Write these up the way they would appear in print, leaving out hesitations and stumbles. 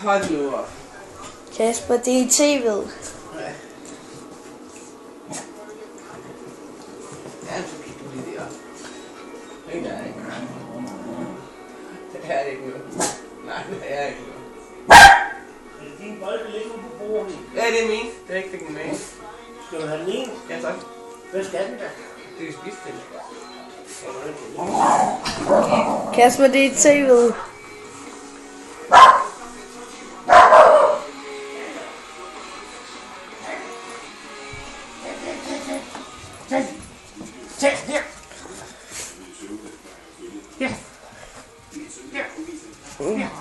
Hold nu op. Kasper, det er i tv'et. Ja. Ja, så kigger du lige der. Det er ikke. Det er ikke noget. Nej, det er ikke noget. Er det din bold, der ligger ude på bordet? Ja, det er min. Det er ikke den med. Skal du have den ene? Ja, tak. Hvad skal den da? Det er spist til. Kasper, det er i tv'et.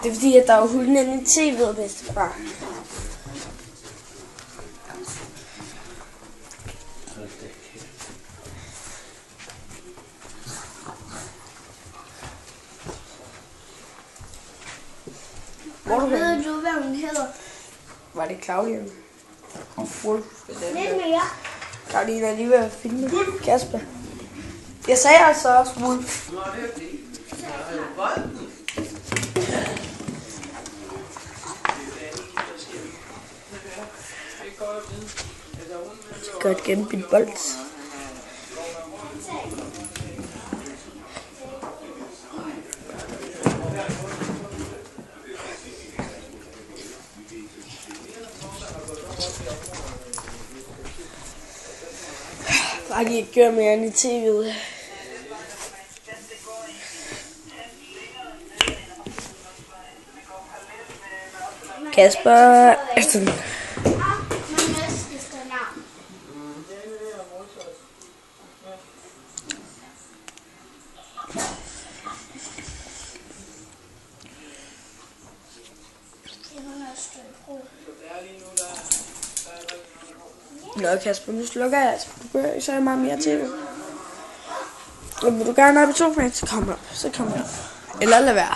Det er fordi, at der er hunden inde i tv'et, bedstefar. Hvor er du henne? Ved du, hvad hun hedder? Var det Claudia? Lidt mere. Claudia er lige ved at filme Kasper. Jeg sagde altså også Wolf. Nå, det er det. Ja, bolden. Godt gennem min bold. Bare lige ikke gøre mere end i tv'et. Kasper Ashton. Nå Kasper, nu slukker jeg altså. Du gør ikke så meget mere til. Og vil du gerne op i sofaen, så kom op. Så kom op. Eller lad være.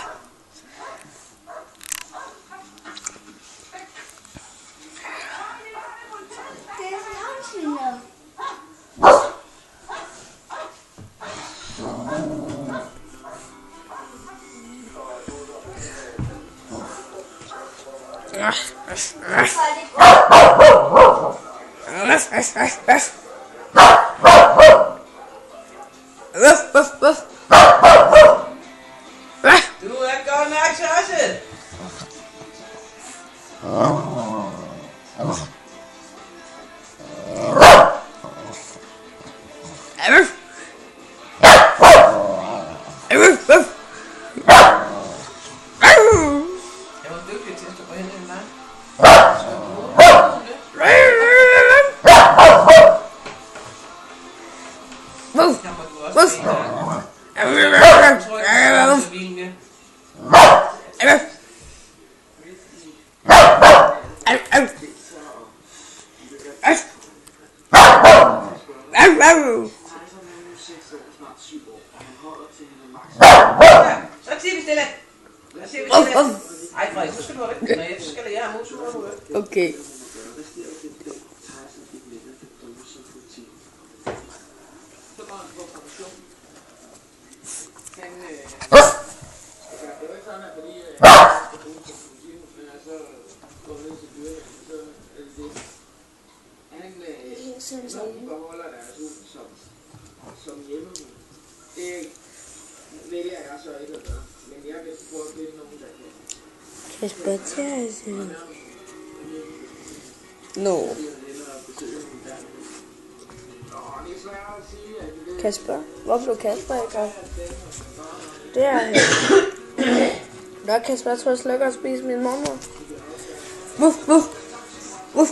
Du er godt nok tosset. Jeg var dygtig til at stå på hende en lang. Jeg må du også se her. Jeg tror ikke, jeg er så vild med. Så siger vi stille. Så siger vi stille. Ej, Frederik, så skal du have rigtig med. Så skal jeg have mus. Okay. Nogen beholder deres hund som hjemmehund. Det vælger jeg så ikke at gøre. Men jeg vil prøve at finde nogen, der kan. Kasper Thiersen. Nå. Kasper? Hvorfor du Kasper ikke? Det er jeg. Nå Kasper, jeg tror jeg slukker og spiser min mormor. Wuff, wuff. Wuff.